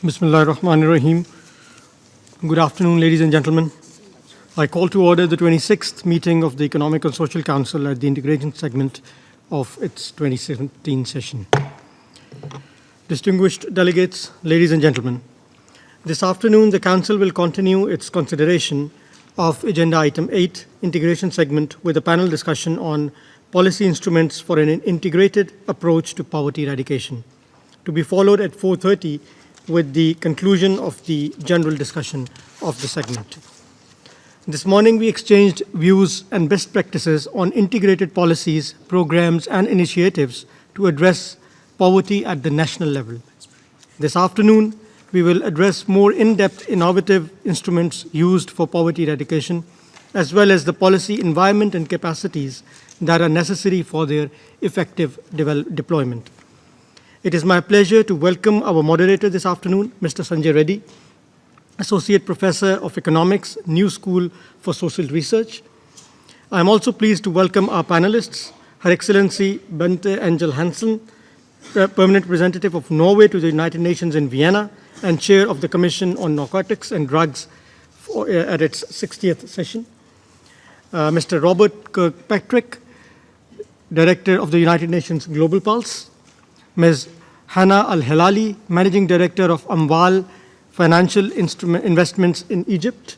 Bismillahir Rahmanir Rahim. Good afternoon, ladies and gentlemen. I call to order the 26th meeting of the Economic and Social Council at the integration segment of its 2017 session. Distinguished delegates, ladies and gentlemen, this afternoon the Council will continue its consideration of Agenda Item 8, Integration Segment, with a panel discussion on policy instruments for an integrated approach to poverty eradication, to be followed at 4:30 with the conclusion of the general discussion of the segment. This morning we exchanged views and best practices on integrated policies, programs, and initiatives to address poverty at the national level. This afternoon, we will address more in-depth innovative instruments used for poverty eradication, as well as the policy environment and capacities that are necessary for their effective deployment. It is my pleasure to welcome our moderator this afternoon, Mr. Sanjay Reddy, Associate Professor of Economics, New School for Social Research. I am also pleased to welcome our panelists, Her Excellency Bente Angel Hansen, Permanent Representative of Norway to the United Nations in Vienna and Chair of the Commission on Narcotics and Drugs at its 60th session. Mr. Robert Kirkpatrick, Director of the United Nations Global Pulse. Ms. Hannah Al-Hilali, Managing Director of Amwal Financial Investments in Egypt.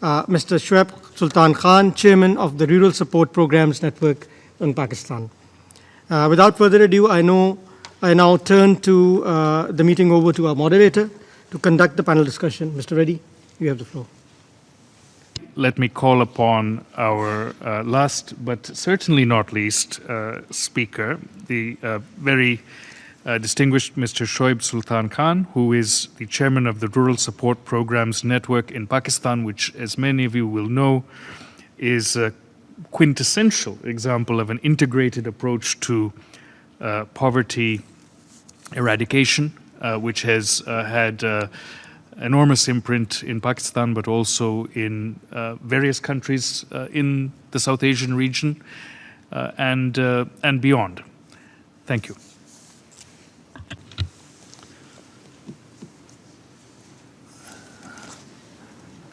Mr. Shoaib Sultan Khan, Chairman of the Rural Support Programs Network in Pakistan. Without further ado, I now turn to the meeting over to our moderator to conduct the panel discussion. Mr. Reddy, you have the floor. Let me call upon our last, but certainly not least, speaker, the very distinguished Mr. Shoaib Sultan Khan, who is the chairman of the Rural Support Programs Network in Pakistan, which, as many of you will know, is a quintessential example of an integrated approach to poverty eradication, which has had enormous imprint in Pakistan, but also in various countries in the South Asian region and beyond. Thank you.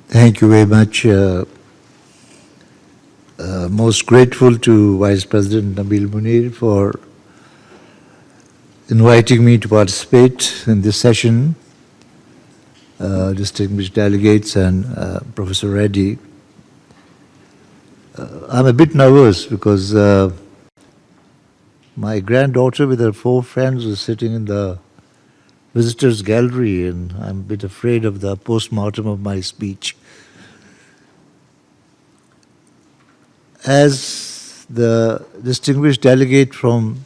Thank you very much. Most grateful to Vice President Nabil Munir for inviting me to participate in this session. Distinguished delegates and Professor Reddy. I'm a bit nervous because my granddaughter with her 4 friends was sitting in the visitors gallery, and I'm a bit afraid of the postmortem of my speech. As the distinguished delegate from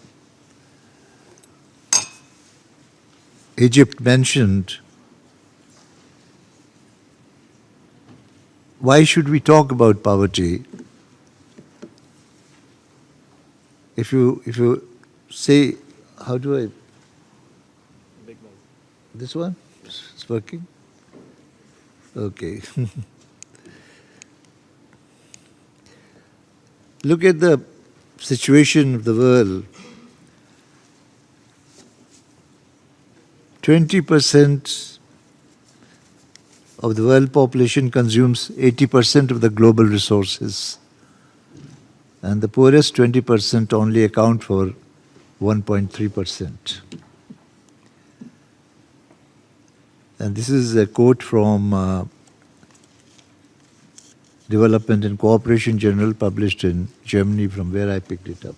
Egypt mentioned, why should we talk about poverty? If you say, how do I? This one? It's working? Okay. Look at the situation of the world. 20% of the world population consumes 80% of the global resources, and the poorest 20% only account for 1.3%. And this is a quote from Development and Cooperation Journal published in Germany, from where I picked it up.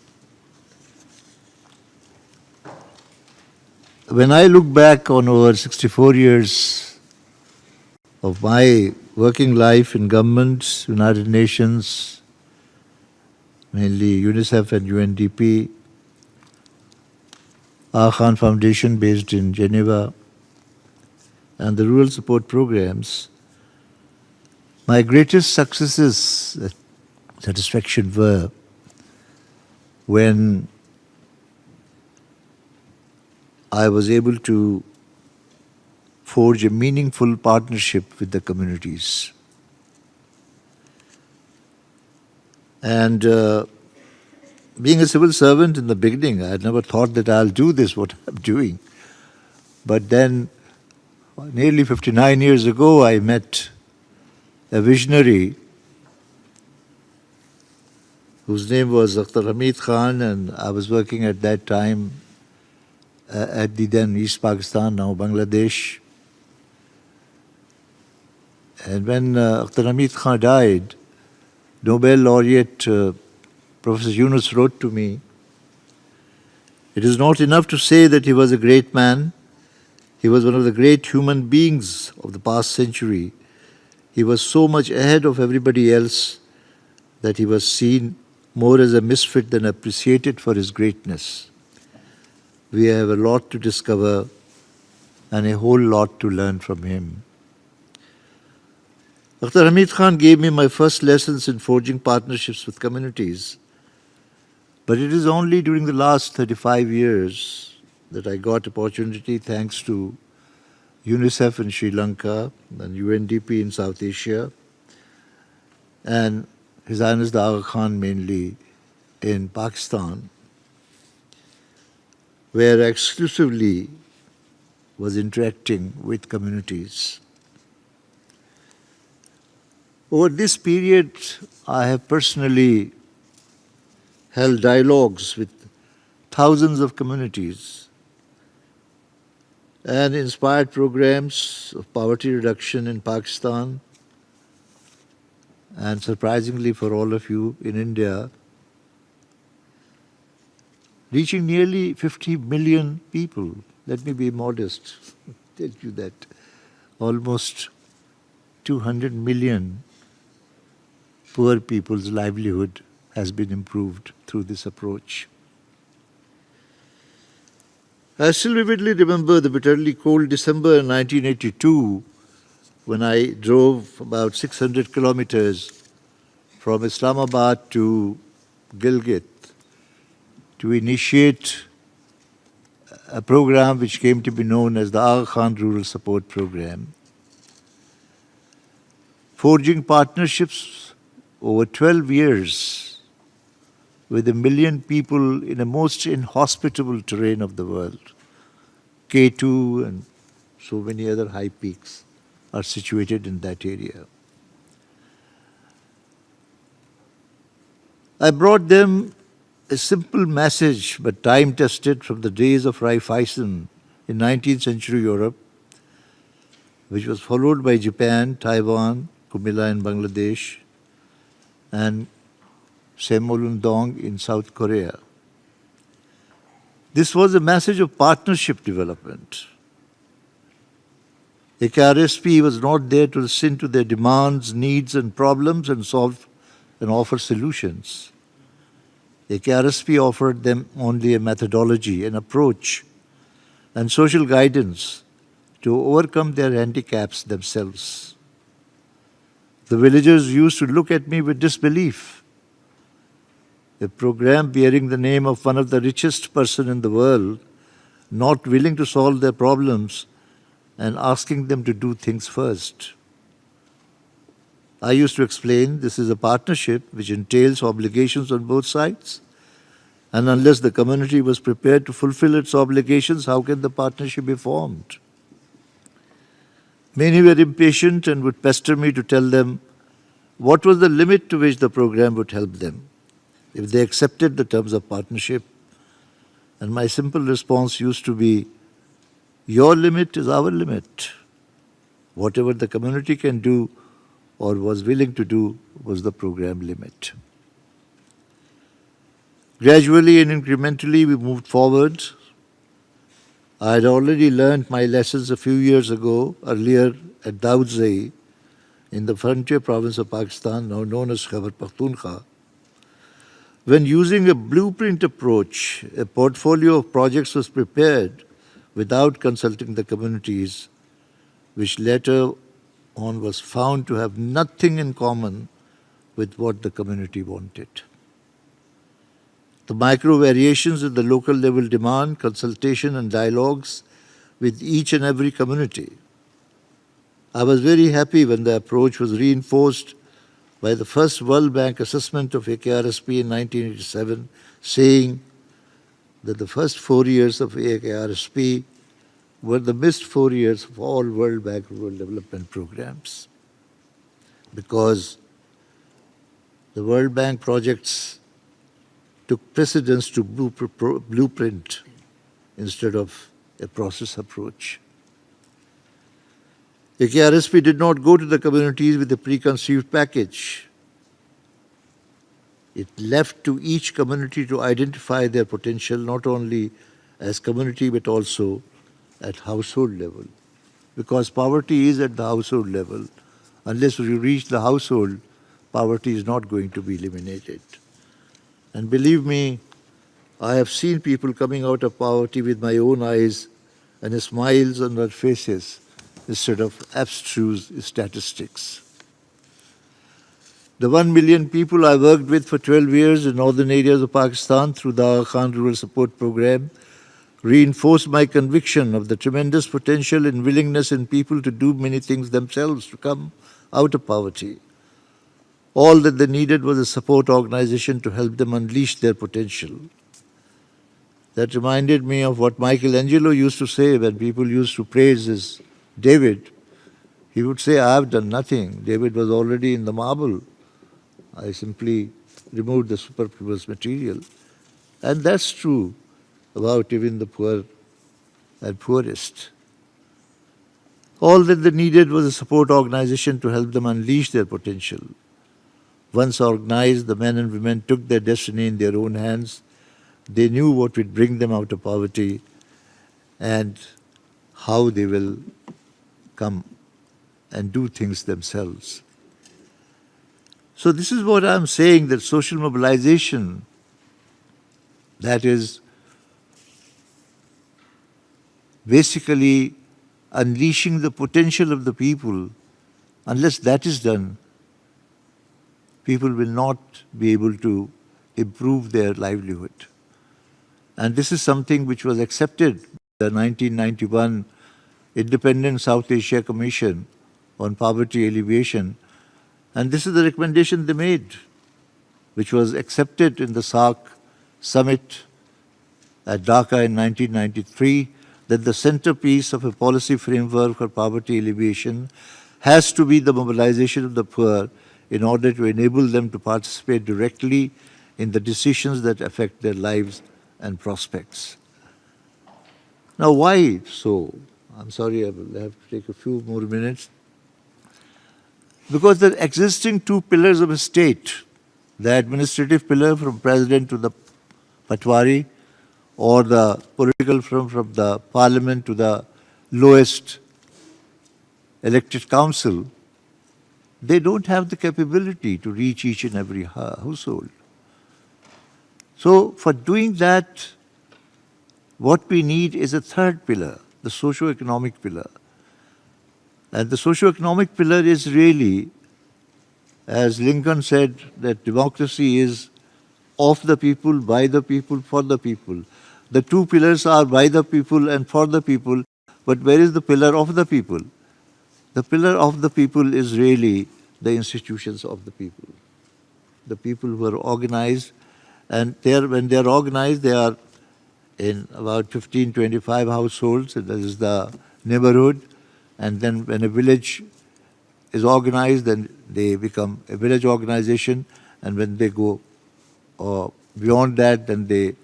When I look back on over 64 years of my working life in government, United Nations, mainly UNICEF and UNDP, Aga Khan Foundation based in Geneva, and the rural support programs, my greatest successes, satisfaction were when I was able to forge a meaningful partnership with the communities. And being a civil servant in the beginning, I had never thought that I'll do this, what I'm doing. But then nearly 59 years ago, I met a visionary whose name was Dr. Hamid Khan, and I was working at that time at the then East Pakistan, now Bangladesh. And when Dr. Hamid Khan died, Nobel laureate Professor Yunus wrote to me, "It is not enough to say that he was a great man. He was one of the great human beings of the past century. He was so much ahead of everybody else that he was seen more as a misfit than appreciated for his greatness. We have a lot to discover and a whole lot to learn from him." Dr. Hamid Khan gave me my first lessons in forging partnerships with communities. But it is only during the last 35 years that I got opportunity, thanks to UNICEF in Sri Lanka and UNDP in South Asia, and His Highness the Aga Khan mainly in Pakistan, where I exclusively was interacting with communities. Over this period, I have personally held dialogues with thousands of communities and inspired programs of poverty reduction in Pakistan, and surprisingly for all of you in India, reaching nearly 50 million people. Let me be modest, tell you that almost 200 million poor people's livelihood has been improved through this approach. I still vividly remember the bitterly cold December 1982 when I drove about 600 kilometers from Islamabad to Gilgit to initiate a program which came to be known as the Aga Khan Rural Support Program. Forging partnerships over 12 years with 1 million people in a most inhospitable terrain of the world. K2 and so many other high peaks are situated in that area. I brought them a simple message but time-tested from the days of Raiffeisen in 19th century Europe, which was followed by Japan, Taiwan, Kumila in Bangladesh, and Semolundong in South Korea. This was a message of partnership development. AKRSP was not there to listen to their demands, needs, and problems and solve and offer solutions. AKRSP offered them only a methodology, an approach, and social guidance to overcome their handicaps themselves. The villagers used to look at me with disbelief. A program bearing the name of one of the richest person in the world, not willing to solve their problems and asking them to do things first. I used to explain this is a partnership which entails obligations on both sides, and unless the community was prepared to fulfill its obligations, how can the partnership be formed? Many were impatient and would pester me to tell them what was the limit to which the program would help them if they accepted the terms of partnership. And my simple response used to be, your limit is our limit. Whatever the community can do or was willing to do was the program limit. Gradually and incrementally we moved forward. I had already learned my lessons a few years ago, earlier at Daudzai, in the frontier province of Pakistan, now known as Khyber Pakhtunkhwa. When using a blueprint approach, a portfolio of projects was prepared without consulting the communities, which later on was found to have nothing in common with what the community wanted. The micro variations in the local level demand consultation and dialogues with each and every community. I was very happy when the approach was reinforced by the first World Bank assessment of AKRSP in 1987, saying that the first 4 years of AKRSP were the missed 4 years of all World Bank rural development programs, because the World Bank projects took precedence to blueprint instead of a process approach. The KRSP did not go to the communities with a preconceived package. It left to each community to identify their potential, not only as community but also at household level. Because poverty is at the household level. Unless you reach the household, poverty is not going to be eliminated. And believe me, I have seen people coming out of poverty with my own eyes and smiles on their faces instead of abstruse statistics. The 1 million people I worked with for 12 years in northern areas of Pakistan through the Aga Khan Rural Support Program reinforced my conviction of the tremendous potential and willingness in people to do many things themselves to come out of poverty. All that they needed was a support organization to help them unleash their potential. That reminded me of what Michelangelo used to say when people used to praise his David. He would say, I have done nothing. David was already in the marble. I simply removed the superfluous material. And that's true about even the poor and poorest. All that they needed was a support organization to help them unleash their potential. Once organized, the men and women took their destiny in their own hands. They knew what would bring them out of poverty and how they will come and do things themselves. So this is what I'm saying, that social mobilization, that is basically unleashing the potential of the people, unless that is done, people will not be able to improve their livelihood. And this is something which was accepted by the 1991 Independent South Asia Commission on Poverty Alleviation. And this is the recommendation they made, which was accepted in the Ssk summit at Dhaka in 1993, that the centerpiece of a policy framework for poverty alleviation has to be the mobilization of the poor in order to enable them to participate directly in the decisions that affect their lives and prospects. Now, why so? I'm sorry, I will have to take a few more minutes. Because the existing two pillars of a state, the administrative pillar from president to the patwari, or the political from the parliament to the lowest elected council, they don't have the capability to reach each and every household. So for doing that, what we need is a third pillar, the socio-economic pillar. And the socio-economic pillar is really, as Lincoln said, that democracy is of the people, by the people, for the people. The two pillars are by the people and for the people, but where is the pillar of the people? The pillar of the people is really the institutions of the people. The people who are organized, and when they are organized, they are in about 15, 25 households, that is the neighborhood. And then when a village is organized, then they become a village organization. And when they go beyond that, then they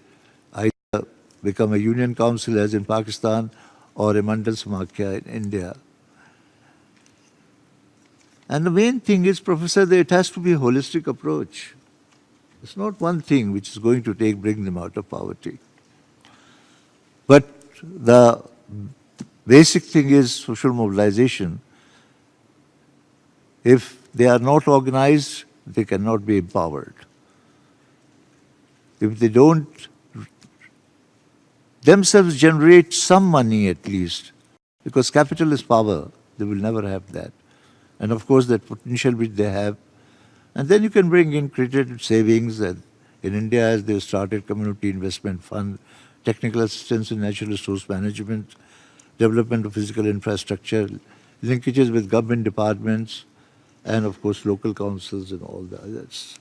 either become a union council, as in Pakistan, or a Mandal Samakhya in India. And the main thing is, Professor, that it has to be a holistic approach. It's not one thing which is going to bring them out of poverty. But the basic thing is social mobilization. If they are not organized, they cannot be empowered. If they don't themselves generate some money at least, because capital is power, they will never have that. And of course that potential which they have. And then you can bring in credit savings. And in India, as they started community investment fund, technical assistance in natural resource management, development of physical infrastructure, linkages with government departments, and of course local councils and all the others.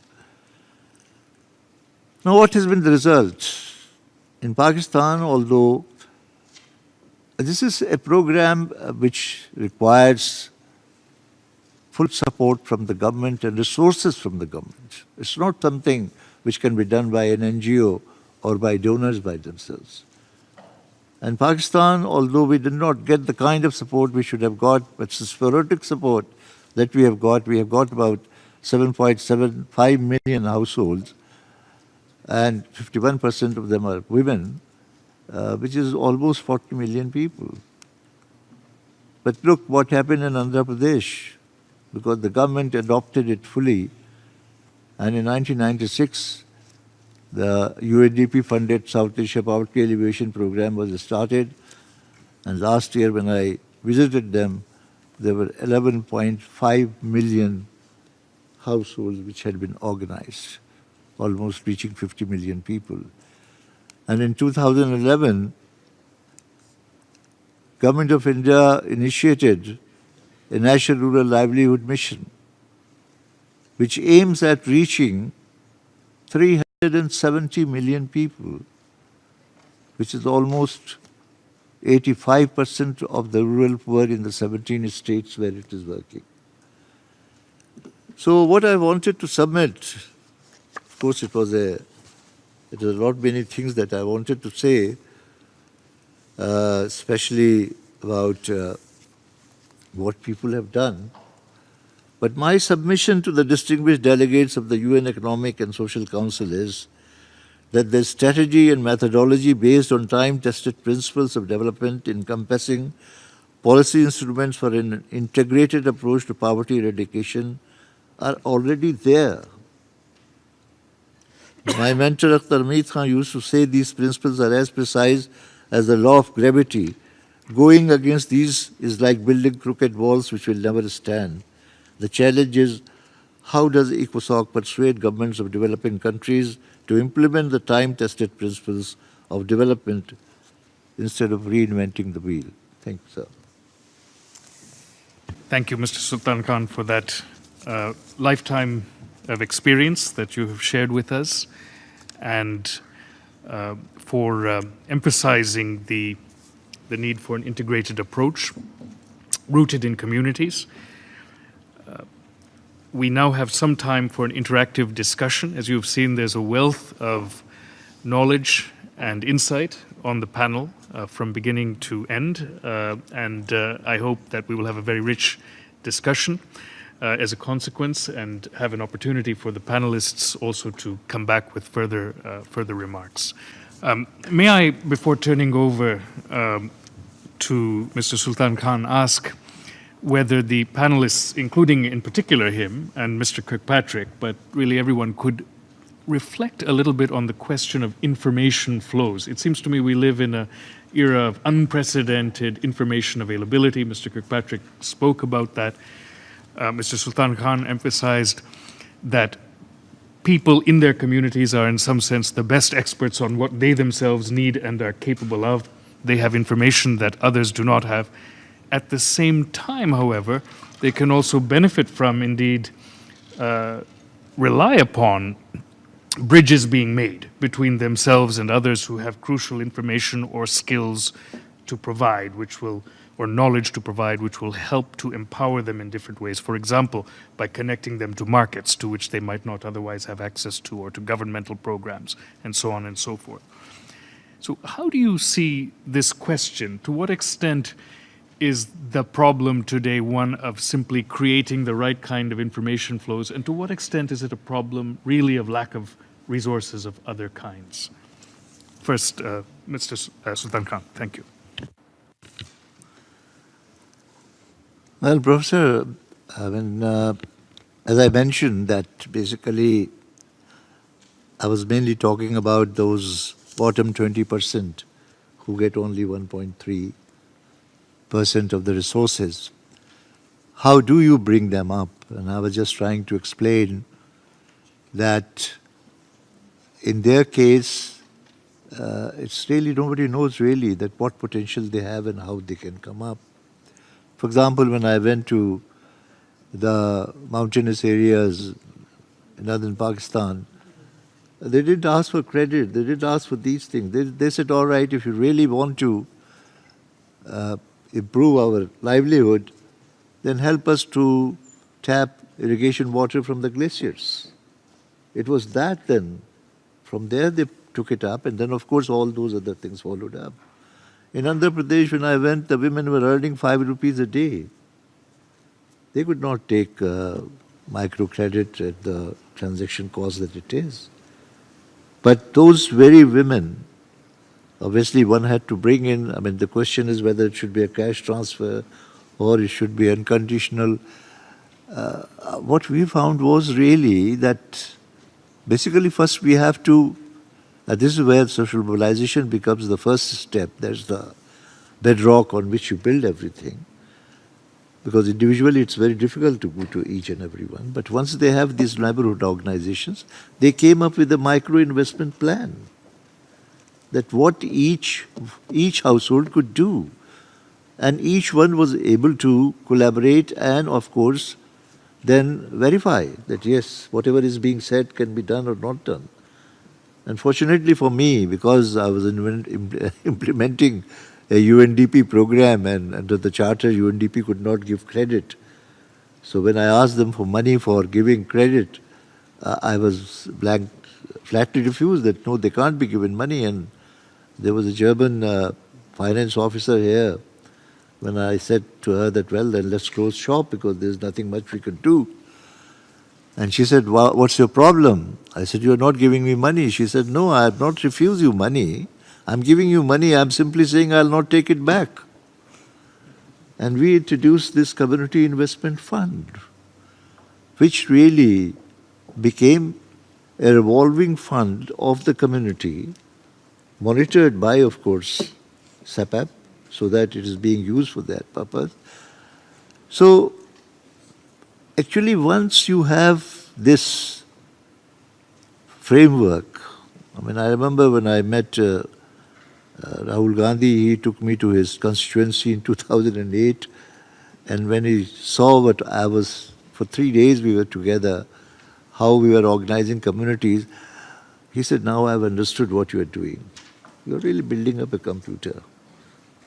Now what has been the result? In Pakistan, although This is a program which requires full support from the government and resources from the government. It's not something which can be done by an NGO or by donors by themselves. And Pakistan, although we did not get the kind of support we should have got, but the sporadic support that we have got about 7.75 million households, and 51% of them are women, which is almost 40 million people. But look what happened in Andhra Pradesh, because the government adopted it fully. And in 1996, the UNDP-funded South Asia Poverty Alleviation Program was started. And last year when I visited them, there were 11.5 million households which had been organized, almost reaching 50 million people. And in 2011, Government of India initiated a National Rural Livelihood Mission, which aims at reaching 370 million people, which is almost 85% of the rural poor in the 17 states where it is working. So what I wanted to submit, of course it was a lot many things that I wanted to say, especially about what people have done. But my submission to the distinguished delegates of the UN Economic and Social Council is that the strategy and methodology based on time-tested principles of development encompassing policy instruments for an integrated approach to poverty eradication are already there. My mentor Akhtar Hamid Khan used to say these principles are as precise as the law of gravity. Going against these is like building crooked walls which will never stand. The challenge is, how does ECOSOC persuade governments of developing countries to implement the time-tested principles of development instead of reinventing the wheel? Thank you, sir. Thank you, Mr. Sultan Khan, for that lifetime of experience that you have shared with us, and for emphasizing the need for an integrated approach rooted in communities. We now have some time for an interactive discussion. As you've seen, there's a wealth of knowledge and insight on the panel from beginning to end, and I hope that we will have a very rich discussion as a consequence, and have an opportunity for the panelists also to come back with further remarks. May I, before turning over to Mr. Sultan Khan, ask whether the panelists, including in particular him and Mr. Kirkpatrick, but really everyone, could reflect a little bit on the question of information flows. It seems to me we live in an era of unprecedented information availability. Mr. Kirkpatrick spoke about that. Mr. Sultan Khan emphasized that people in their communities are in some sense the best experts on what they themselves need and are capable of. They have information that others do not have. At the same time, however, they can also benefit from, indeed, rely upon bridges being made between themselves and others who have crucial information or skills to provide, or knowledge to provide, which will help to empower them in different ways. For example, by connecting them to markets to which they might not otherwise have access to, or to governmental programs, and so on and so forth. So how do you see this question? To what extent is the problem today one of simply creating the right kind of information flows, and to what extent is it a problem really of lack of resources of other kinds? First, Mr. Sultan Khan, thank you. Well, Professor, as I mentioned, that basically I was mainly talking about those bottom 20% who get only 1.3% of the resources. How do you bring them up? And I was just trying to explain that in their case, it's really, nobody knows really that what potential they have and how they can come up. For example, when I went to the mountainous areas in northern Pakistan, they didn't ask for credit, they didn't ask for these things. They said, all right, if you really want to improve our livelihood, then help us to tap irrigation water from the glaciers. It was that then. From there they took it up, and then of course all those other things followed up. In Andhra Pradesh, when I went, the women were earning 5 rupees a day. They could not take microcredit at the transaction cost that it is. But those very women, obviously one had to bring in, I mean, the question is whether it should be a cash transfer or it should be unconditional. What we found was really that basically first we have to, this is where social mobilization becomes the first step. There's the bedrock on which you build everything. Because individually it's very difficult to go to each and every one. But once they have these neighborhood organizations, they came up with a micro investment plan. That what each household could do. And each one was able to collaborate and, of course, then verify that yes, whatever is being said can be done or not done. And fortunately for me, because I was implementing a UNDP program, and under the charter UNDP could not give credit. So when I asked them for money for giving credit, I was flatly refused that no, they can't be given money. And there was a German finance officer here. When I said to her that, well, then let's close shop because there's nothing much we can do. And she said, well, what's your problem? I said, you're not giving me money. She said, no, I have not refused you money. I'm giving you money. I'm simply saying I'll not take it back. And we introduced this community investment fund, which really became a revolving fund of the community, monitored by, of course, SAPAP, so that it is being used for that purpose. So, actually, once you have this framework, I mean, I remember when I met Rahul Gandhi, he took me to his constituency in 2008, and when he saw what I was, for 3 days we were together, how we were organizing communities, he said, now I've understood what you are doing. You're really building up a computer.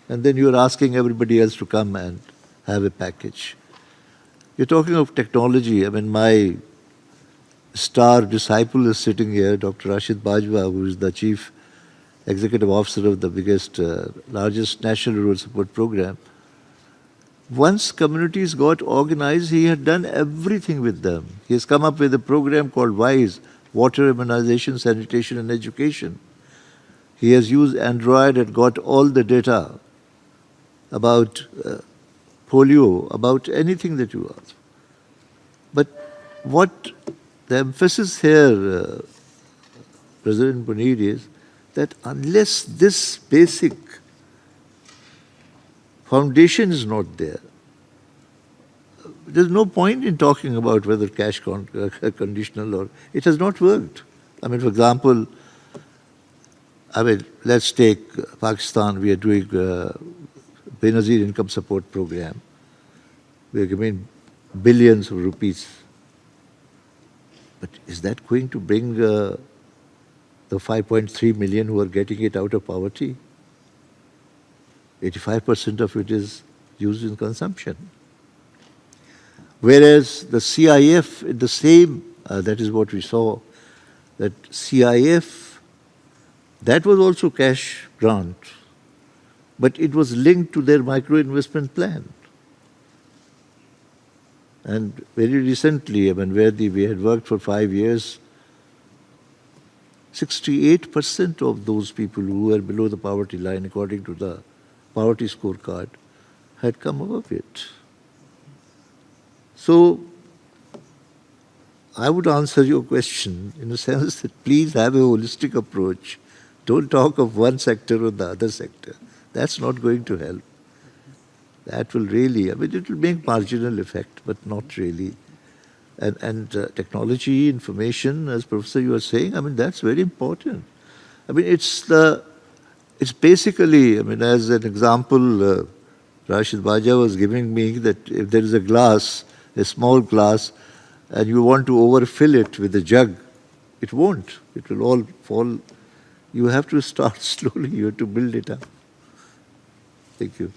And then you're asking everybody else to come and have a package. You're talking of technology. I mean, my star disciple is sitting here, Dr. Rashid Bajwa, who is the chief executive officer of the biggest, largest national rural support program. Once communities got organized, he had done everything with them. He has come up with a program called WISE, Water, Immunization, Sanitation and Education. He has used Android and got all the data about polio, about anything that you ask. But what the emphasis here, President Puneet, is that unless this basic foundation is not there, there's no point in talking about whether cash conditional or... It has not worked. I mean, for example, I mean, let's take Pakistan. We are doing Benazir Income Support Program. We are giving billions of rupees. But is that going to bring the 5.3 million who are getting it out of poverty? 85% of it is used in consumption. Whereas the CIF, the same, that is what we saw, that CIF, that was also cash grant, but it was linked to their micro-investment plan. And very recently, I mean, where we had worked for 5 years, 68% of those people who were below the poverty line, according to the poverty scorecard, had come above it. So, I would answer your question in the sense that please have a holistic approach. Don't talk of one sector or the other sector. That's not going to help. That will really, I mean, it will make marginal effect, but not really. And technology, information, as Professor you are saying, I mean, that's very important. I mean, it's basically, I mean, as an example, Rashid Baja was giving me that if there is a glass, a small glass, and you want to overfill it with a jug, it won't. It will all fall. You have to start slowly. You have to build it up. Thank you.